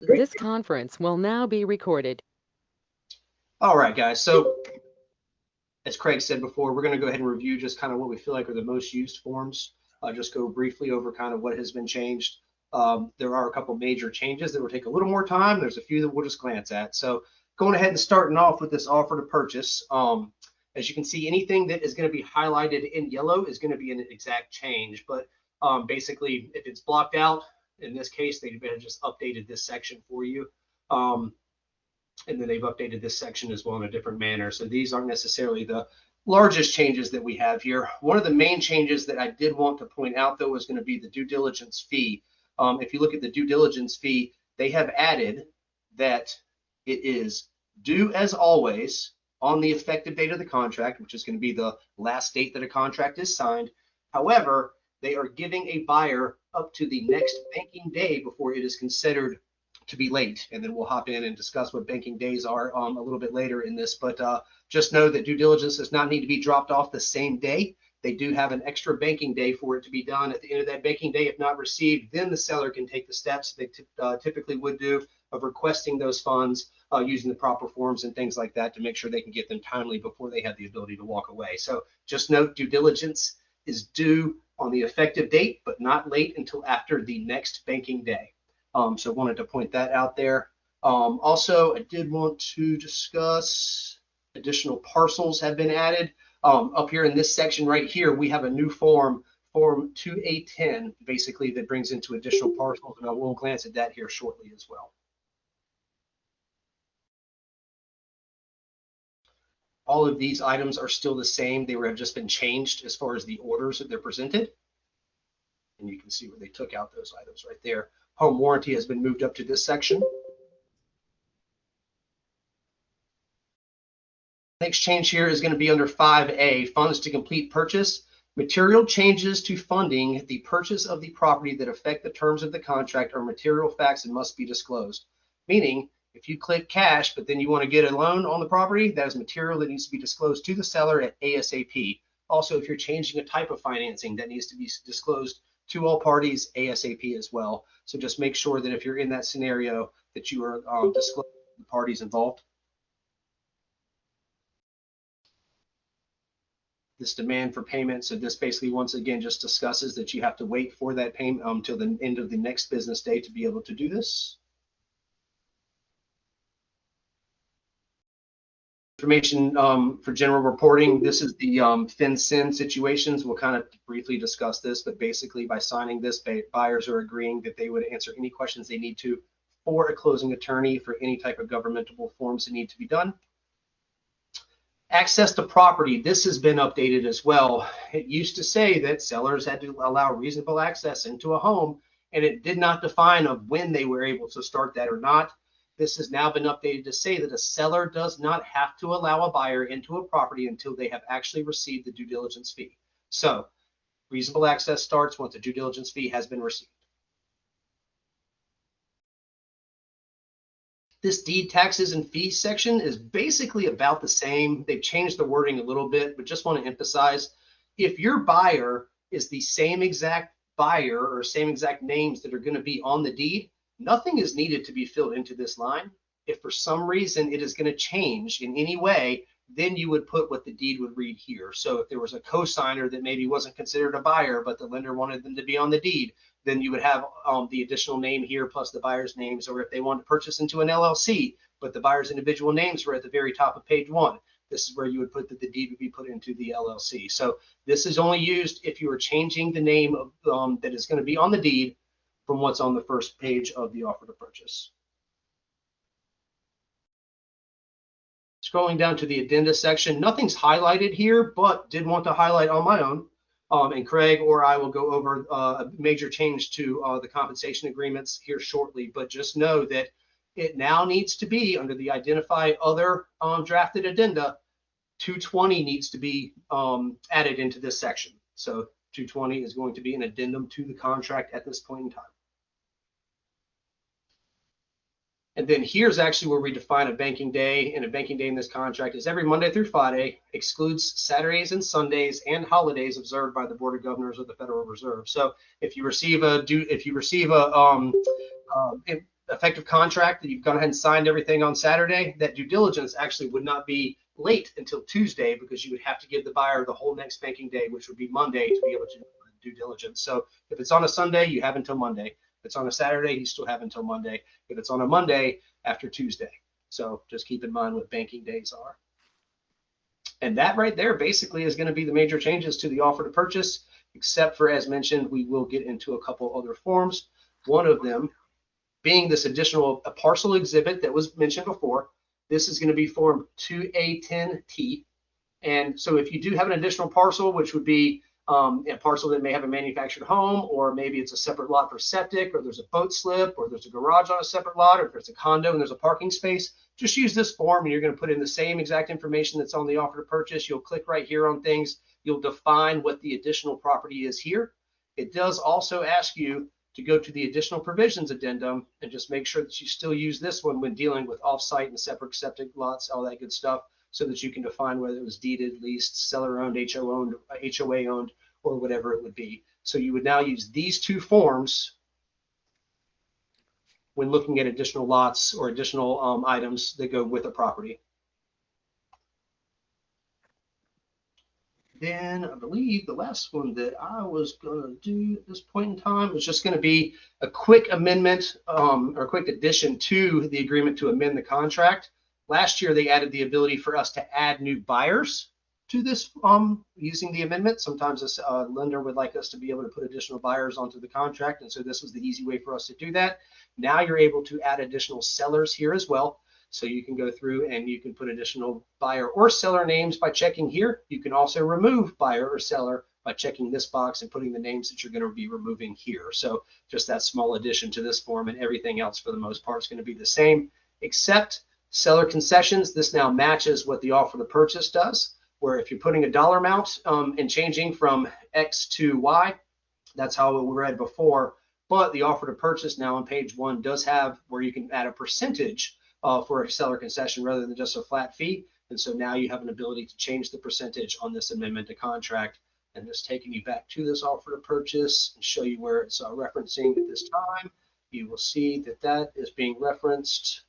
This conference will now be recorded. All right, guys. So as Craig said before, we're going to go ahead and review just kind of what we feel like are the most used forms. Just go briefly over kind of what has been changed. There are a couple major changes that will take a little more time. There's a few that we'll just glance at. So going ahead and starting off with this offer to purchase. As you can see, anything that is going to be highlighted in yellow is going to be an exact change. But basically, if it's blocked out, in this case, they've just updated this section for you. And then they've updated this section as well in a different manner. So these aren't necessarily the largest changes that we have here. One of the main changes that I did want to point out, though, is going to be the due diligence fee. If you look at the due diligence fee, they have added that it is due as always on the effective date of the contract, which is going to be the last date that a contract is signed. However, they are giving a buyer up to the next banking day before it is considered to be late, and then we'll hop in and discuss what banking days are a little bit later in this. But just know that due diligence does not need to be dropped off the same day. They do have an extra banking day for it to be done. At the end of that banking day, if not received, then the seller can take the steps they typically would do of requesting those funds using the proper forms and things like that to make sure they can get them timely before they have the ability to walk away. So just note due diligence is due on the effective date, but not late until after the next banking day. So wanted to point that out there. Also, I did want to discuss additional parcels have been added. Up here in this section right here, we have a new form 2A10, basically, that brings into additional parcels, and I will glance at that here shortly as well. All of these items are still the same. They have just been changed as far as the orders that they're presented. And you can see where they took out those items right there. Home warranty has been moved up to this section. Next change here is going to be under 5A, funds to complete purchase. Material changes to funding the purchase of the property that affect the terms of the contract are material facts and must be disclosed. Meaning, if you click cash, but then you want to get a loan on the property, that is material that needs to be disclosed to the seller at ASAP. Also, if you're changing a type of financing, that needs to be disclosed to all parties ASAP as well. So just make sure that if you're in that scenario that you are disclosing the parties involved. This demand for payment. So this basically, once again, just discusses that you have to wait for that payment until the end of the next business day to be able to do this. Information for general reporting. This is the FinCEN situations. We'll kind of briefly discuss this, but basically by signing this, buyers are agreeing that they would answer any questions they need to for a closing attorney for any type of governmental forms that need to be done. Access to property. This has been updated as well. It used to say that sellers had to allow reasonable access into a home, and it did not define of when they were able to start that or not. This has now been updated to say that a seller does not have to allow a buyer into a property until they have actually received the due diligence fee. So reasonable access starts once a due diligence fee has been received. This deed taxes and fees section is basically about the same. They've changed the wording a little bit, but just want to emphasize, if your buyer is the same exact buyer or same exact names that are going to be on the deed, nothing is needed to be filled into this line. If for some reason it is going to change in any way, then you would put what the deed would read here. So if there was a cosigner that maybe wasn't considered a buyer, but the lender wanted them to be on the deed, then you would have the additional name here plus the buyer's names. Or if they want to purchase into an LLC, but the buyer's individual names were at the very top of page 1, this is where you would put that the deed would be put into the LLC. So this is only used if you are changing the name of, that is going to be on the deed from what's on the first page of the offer to purchase. Scrolling down to the addenda section, nothing's highlighted here, but did want to highlight on my own. And Craig or I will go over a major change to the compensation agreements here shortly, but just know that it now needs to be under the identify other drafted addenda. 220 needs to be added into this section. So 220 is going to be an addendum to the contract at this point in time. And then here's actually where we define a banking day, and a banking day in this contract is every Monday through Friday, excludes Saturdays and Sundays and holidays observed by the Board of Governors of the Federal Reserve. So if you receive a effective contract that you've gone ahead and signed everything on Saturday, that due diligence actually would not be late until Tuesday, because you would have to give the buyer the whole next banking day, which would be Monday, to be able to do due diligence. So if it's on a Sunday, you have until Monday. If it's on a Saturday, you still have until Monday. If it's on a Monday, after Tuesday. So just keep in mind what banking days are. And that right there basically is going to be the major changes to the offer to purchase, except for, as mentioned, we will get into a couple other forms. One of them being this additional parcel exhibit that was mentioned before. This is going to be form 2A10T. And so if you do have an additional parcel, which would be a parcel that may have a manufactured home, or maybe it's a separate lot for septic, or there's a boat slip, or there's a garage on a separate lot, or if there's a condo and there's a parking space, just use this form and you're going to put in the same exact information that's on the offer to purchase. You'll click right here on things. You'll define what the additional property is here. It does also ask you to go to the additional provisions addendum and just make sure that you still use this one when dealing with off-site and separate septic lots, all that good stuff, so that you can define whether it was deeded, leased, seller-owned, HOA-owned, or whatever it would be. So you would now use these two forms when looking at additional lots or additional items that go with a property. Then I believe the last one that I was going to do at this point in time was just going to be a quick amendment or a quick addition to the agreement to amend the contract. Last year, they added the ability for us to add new buyers to this using the amendment. Sometimes a lender would like us to be able to put additional buyers onto the contract, and so this was the easy way for us to do that. Now you're able to add additional sellers here as well. So you can go through and you can put additional buyer or seller names by checking here. You can also remove buyer or seller by checking this box and putting the names that you're going to be removing here. So just that small addition to this form, and everything else for the most part is going to be the same, except seller concessions. This now matches what the offer to purchase does, where if you're putting a dollar amount and changing from X to Y, that's how it read before. But the offer to purchase now on page 1 does have where you can add a percentage for a seller concession rather than just a flat fee. And so now you have an ability to change the percentage on this amendment to contract. And just taking you back to this offer to purchase and show you where it's referencing at this time, you will see that that is being referenced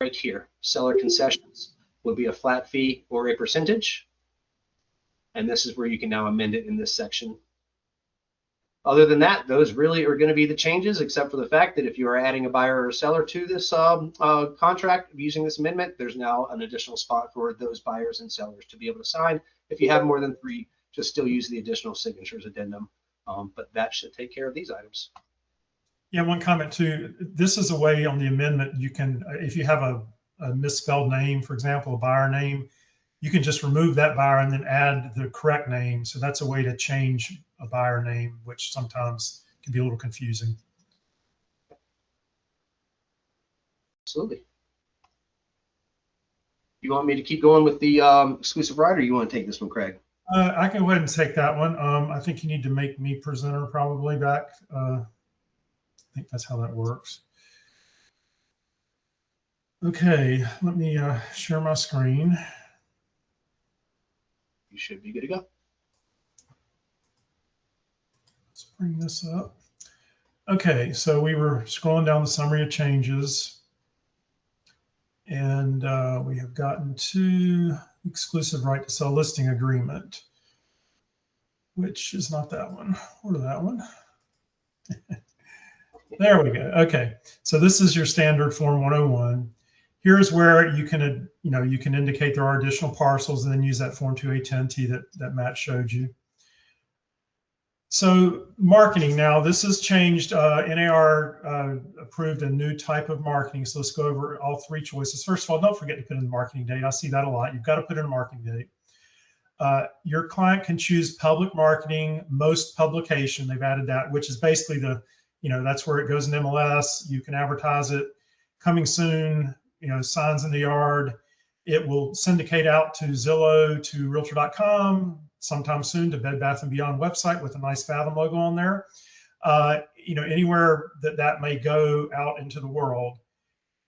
right here. Seller concessions would be a flat fee or a percentage. And this is where you can now amend it in this section. Other than that, those really are going to be the changes, except for the fact that if you are adding a buyer or a seller to this contract using this amendment, there's now an additional spot for those buyers and sellers to be able to sign. If you have more than 3, just still use the additional signatures addendum. But that should take care of these items. Yeah, one comment too. This is a way on the amendment you can, if you have a misspelled name, for example, a buyer name, you can just remove that buyer and then add the correct name. So that's a way to change a buyer name, which sometimes can be a little confusing. Absolutely. You want me to keep going with the exclusive right, or you want to take this one, Craig? I can go ahead and take that one. I think you need to make me presenter probably back. I think that's how that works. Okay, let me share my screen. You should be good to go. Let's bring this up. Okay, so we were scrolling down the summary of changes, and we have gotten to exclusive right to sell listing agreement, which is not that one or that one. There we go. Okay, so this is your standard Form 101. Here's where you can, you can indicate there are additional parcels and then use that Form 2A10T that Matt showed you. So marketing now, this has changed. NAR approved a new type of marketing. So let's go over all 3 choices. First of all, don't forget to put in the marketing date. I see that a lot. You've got to put in a marketing date. Your client can choose public marketing, most publication. They've added that, which is basically the, that's where it goes in MLS. You can advertise it. Coming soon, signs in the yard. It will syndicate out to Zillow, to Realtor.com, sometime soon to Bed Bath & Beyond website with a nice Fathom logo on there. Anywhere that may go out into the world.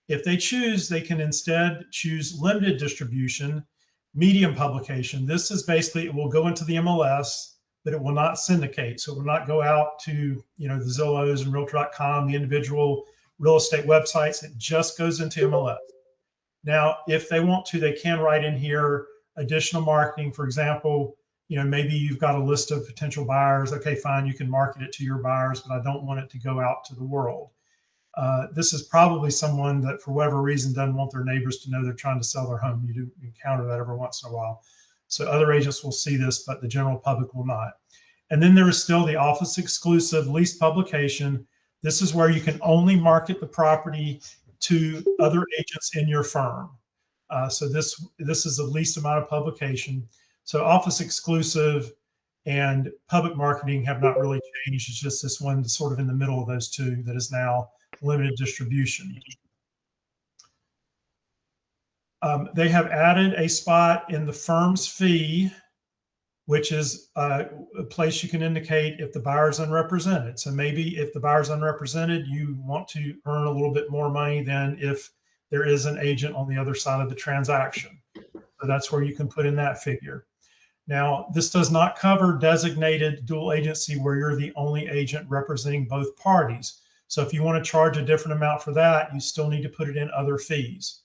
If they choose, they can instead choose limited distribution, medium publication. This is basically, it will go into the MLS, but it will not syndicate. So it will not go out to, the Zillows and Realtor.com, the individual real estate websites. It just goes into MLS. Now, if they want to, they can write in here additional marketing. For example, maybe you've got a list of potential buyers. Okay, fine, you can market it to your buyers, but I don't want it to go out to the world. This is probably someone that, for whatever reason, doesn't want their neighbors to know they're trying to sell their home. You do encounter that every once in a while. So other agents will see this, but the general public will not. And then there is still the office exclusive lease publication. This is where you can only market the property to other agents in your firm. So this is the least amount of publication. So office exclusive and public marketing have not really changed. It's just this one sort of in the middle of those two that is now limited distribution. They have added a spot in the firm's fee, which is a place you can indicate if the buyer is unrepresented. So maybe if the buyer is unrepresented, you want to earn a little bit more money than if there is an agent on the other side of the transaction. So that's where you can put in that figure. Now, this does not cover designated dual agency where you're the only agent representing both parties. So if you want to charge a different amount for that, you still need to put it in other fees.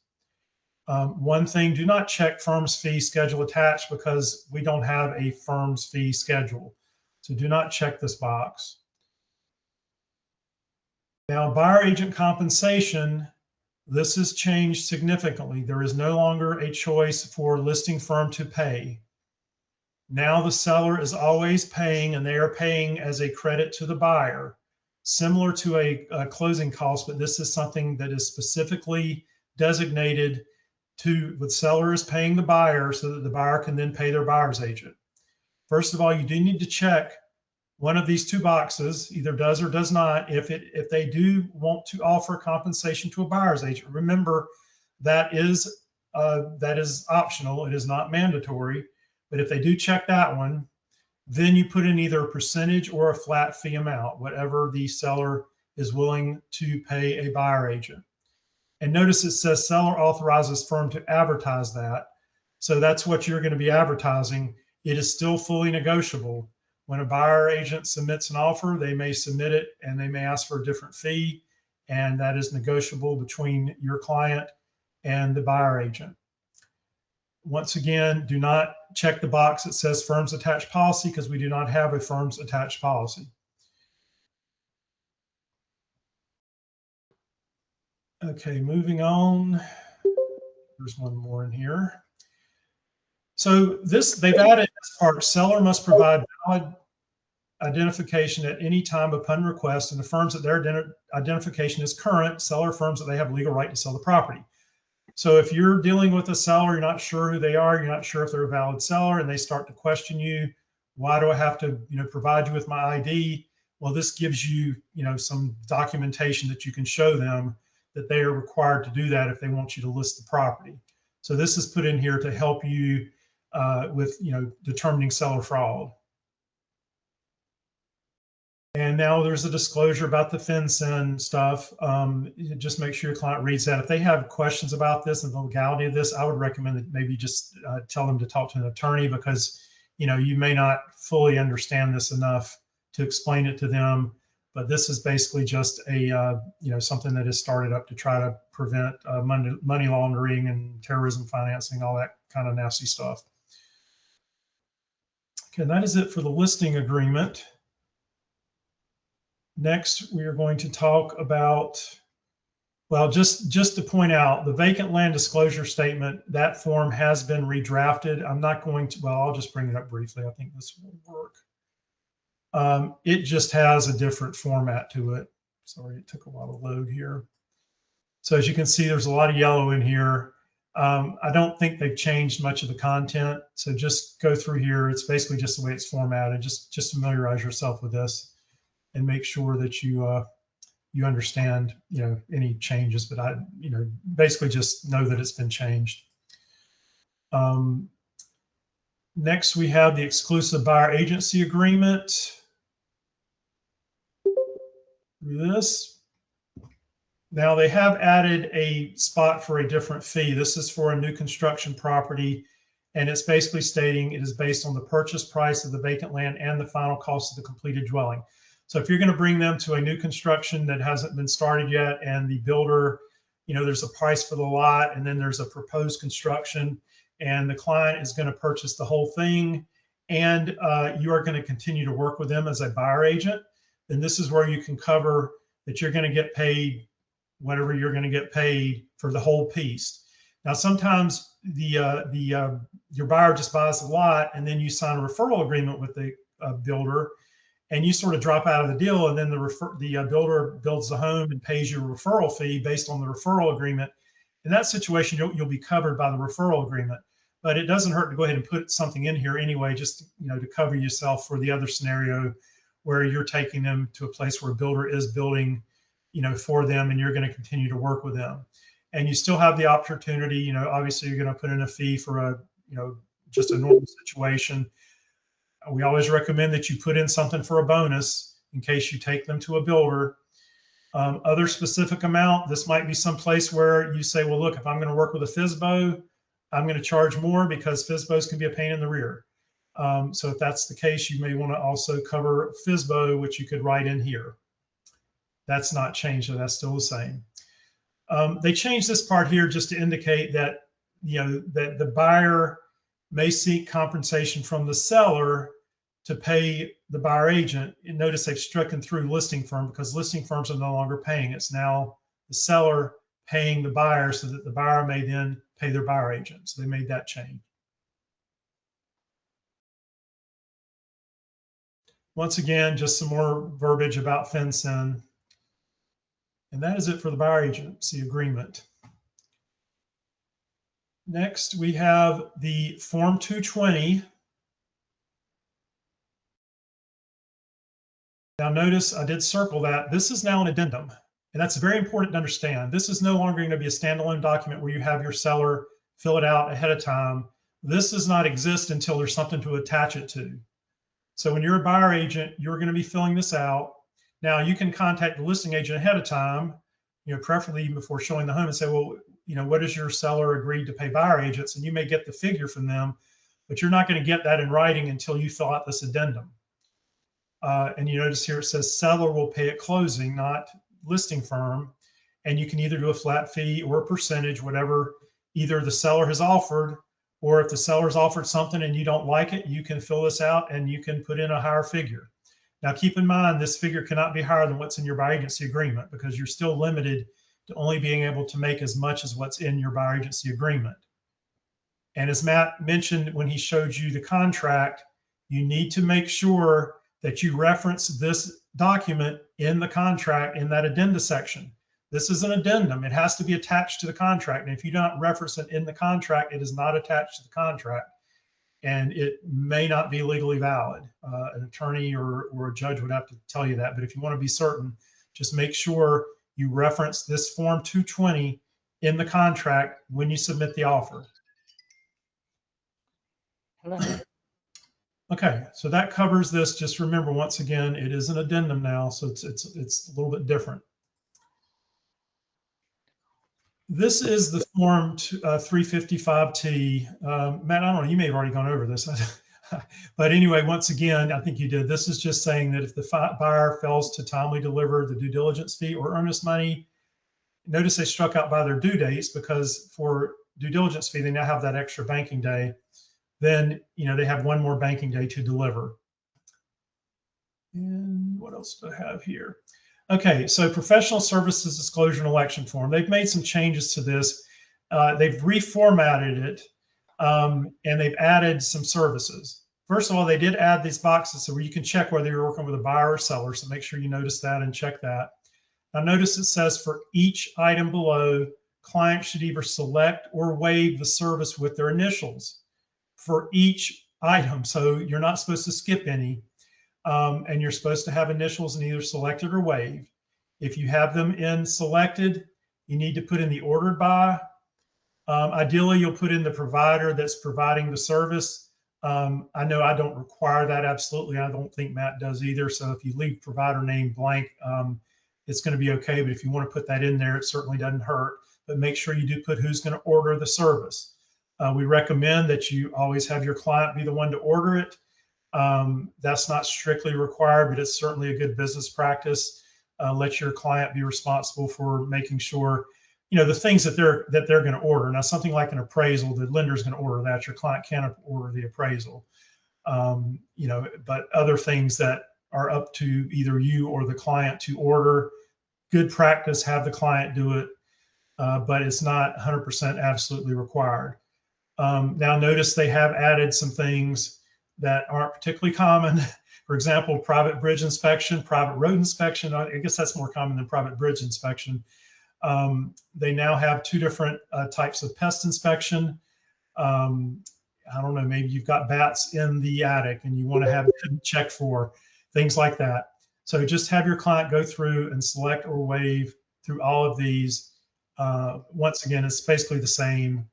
One thing, do not check firm's fee schedule attached because we don't have a firm's fee schedule. So do not check this box. Now, buyer agent compensation, this has changed significantly. There is no longer a choice for listing firm to pay. Now the seller is always paying, and they are paying as a credit to the buyer, similar to a closing cost, but this is something that is specifically designated to the seller is paying the buyer so that the buyer can then pay their buyer's agent. First of all, you do need to check one of these two boxes, either does or does not. If they do want to offer compensation to a buyer's agent, remember that is optional. It is not mandatory. But if they do check that one, then you put in either a percentage or a flat fee amount, whatever the seller is willing to pay a buyer agent. And notice it says seller authorizes firm to advertise that. So that's what you're going to be advertising. It is still fully negotiable. When a buyer agent submits an offer, they may submit it and they may ask for a different fee, and that is negotiable between your client and the buyer agent. Once again, do not check the box that says firms attached policy because we do not have a firms attached policy. Okay, moving on. There's one more in here. So they've added this part, seller must provide valid identification at any time upon request, and the firms that their identification is current, seller firms that they have legal right to sell the property. So if you're dealing with a seller, you're not sure who they are, you're not sure if they're a valid seller, and they start to question you, why do I have to, provide you with my ID? Well, this gives you, some documentation that you can show them that they are required to do that if they want you to list the property. So this is put in here to help you with, determining seller fraud. And now there's a disclosure about the FinCEN stuff. Just make sure your client reads that. If they have questions about this and the legality of this, I would recommend that maybe just tell them to talk to an attorney because, you may not fully understand this enough to explain it to them. But this is basically just a, something that is started up to try to prevent money laundering and terrorism financing, all that kind of nasty stuff. Okay, that is it for the listing agreement. Next, we are going to talk about, well, just to point out, the vacant land disclosure statement, that form has been redrafted. I'm not going to, well, I'll just bring it up briefly. I think this will work. It just has a different format to it. Sorry, it took a while to load here. So as you can see, there's a lot of yellow in here. I don't think they've changed much of the content. So just go through here. It's basically just the way it's formatted. Just familiarize yourself with this and make sure that you you understand any changes. But basically just know that it's been changed. Next, we have the exclusive buyer agency agreement. This. Now they have added a spot for a different fee. This is for a new construction property. And it's basically stating it is based on the purchase price of the vacant land and the final cost of the completed dwelling. So if you're going to bring them to a new construction that hasn't been started yet, and the builder, there's a price for the lot, and then there's a proposed construction, and the client is going to purchase the whole thing, and you are going to continue to work with them as a buyer agent, then this is where you can cover that you're going to get paid whatever you're going to get paid for the whole piece. Now, sometimes your buyer just buys the lot, and then you sign a referral agreement with the builder, and you sort of drop out of the deal, and then the builder builds the home and pays your referral fee based on the referral agreement. In that situation, you'll be covered by the referral agreement, but it doesn't hurt to go ahead and put something in here anyway, just to cover yourself for the other scenario where you're taking them to a place where a builder is building, for them, and you're going to continue to work with them. And you still have the opportunity, obviously you're going to put in a fee for just a normal situation. We always recommend that you put in something for a bonus in case you take them to a builder. Other specific amount, this might be some place where you say, well, look, if I'm going to work with a FSBO, I'm going to charge more because FSBOs can be a pain in the rear. So if that's the case, you may want to also cover FSBO, which you could write in here. That's not changed, so that's still the same. They changed this part here just to indicate that, that the buyer may seek compensation from the seller to pay the buyer agent. And notice they've stricken through listing firm because listing firms are no longer paying. It's now the seller paying the buyer so that the buyer may then pay their buyer agent. So they made that change. Once again, just some more verbiage about FinCEN. And that is it for the buyer agency agreement. Next, we have the Form 220. Now notice I did circle that. This is now an addendum, and that's very important to understand. This is no longer going to be a standalone document where you have your seller fill it out ahead of time. This does not exist until there's something to attach it to. So when you're a buyer agent, you're going to be filling this out. Now you can contact the listing agent ahead of time, preferably even before showing the home, and say, well, what does your seller agreed to pay buyer agents? And you may get the figure from them, but you're not going to get that in writing until you fill out this addendum. And you notice here it says seller will pay at closing, not listing firm. And you can either do a flat fee or a percentage, whatever either the seller has offered, or if the seller's offered something and you don't like it, you can fill this out and you can put in a higher figure. Now, keep in mind, this figure cannot be higher than what's in your buyer agency agreement because you're still limited to only being able to make as much as what's in your buyer agency agreement. And as Matt mentioned when he showed you the contract, you need to make sure that you reference this document in the contract in that addenda section. This is an addendum. It has to be attached to the contract. And if you don't reference it in the contract, it is not attached to the contract. And it may not be legally valid. An attorney or a judge would have to tell you that. But if you want to be certain, just make sure you reference this Form 220 in the contract when you submit the offer. Hello. Okay, so that covers this. Just remember, once again, it is an addendum now, so it's a little bit different. This is the Form 355T. Matt, I don't know, you may have already gone over this. But anyway, once again, I think you did. This is just saying that if the buyer fails to timely deliver the due diligence fee or earnest money, notice they struck out by their due dates because for due diligence fee, they now have that extra banking day. Then, they have one more banking day to deliver. And what else do I have here? Okay, so professional services disclosure and election form. They've made some changes to this. They've reformatted it, and they've added some services. First of all, they did add these boxes so where you can check whether you're working with a buyer or seller. So make sure you notice that and check that. Now notice it says for each item below, client should either select or waive the service with their initials for each item. So you're not supposed to skip any. And you're supposed to have initials in either selected or waived. If you have them in selected, you need to put in the ordered by. Ideally, you'll put in the provider that's providing the service. I know I don't require that absolutely. I don't think Matt does either. So if you leave provider name blank, it's going to be okay. But if you want to put that in there, it certainly doesn't hurt. But make sure you do put who's going to order the service. We recommend that you always have your client be the one to order it. That's not strictly required, but it's certainly a good business practice. Let your client be responsible for making sure, the things that they're going to order. Now, something like an appraisal, the lender's going to order that. Your client can't order the appraisal. But other things that are up to either you or the client to order, good practice, have the client do it, but it's not 100% absolutely required. Now, notice they have added some things that aren't particularly common. For example, private bridge inspection, private road inspection. I guess that's more common than private bridge inspection. They now have two different types of pest inspection. I don't know, maybe you've got bats in the attic and you want to have it checked for things like that. So just have your client go through and select or waive through all of these. Once again, it's basically the same,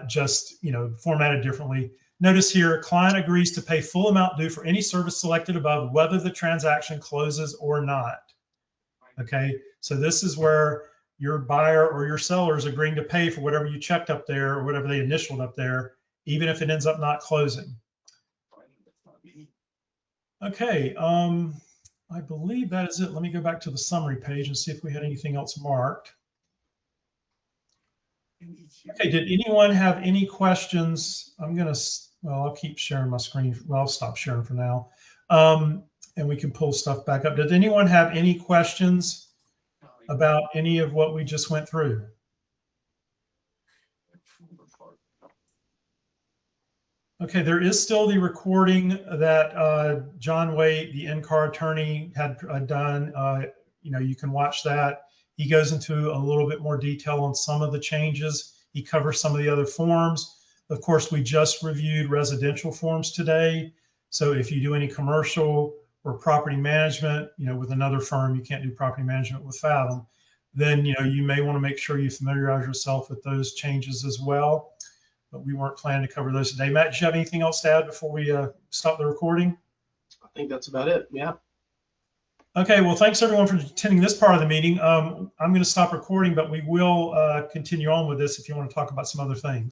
just formatted differently. Notice here, client agrees to pay full amount due for any service selected above, whether the transaction closes or not. Okay, so this is where your buyer or your seller is agreeing to pay for whatever you checked up there or whatever they initialed up there, even if it ends up not closing. Okay, I believe that is it. Let me go back to the summary page and see if we had anything else marked. Okay, did anyone have any questions? I'll keep sharing my screen. Well, I'll stop sharing for now. And we can pull stuff back up. Did anyone have any questions about any of what we just went through? Okay, there is still the recording that John Waite, the in-car attorney, had done. You can watch that. He goes into a little bit more detail on some of the changes. He covers some of the other forms. Of course, we just reviewed residential forms today. So if you do any commercial or property management, with another firm, you can't do property management with Fathom, then, you may want to make sure you familiarize yourself with those changes as well. But we weren't planning to cover those today. Matt, do you have anything else to add before we stop the recording? I think that's about it. Yeah. Okay, well, thanks everyone for attending this part of the meeting. I'm going to stop recording, but we will continue on with this if you want to talk about some other things.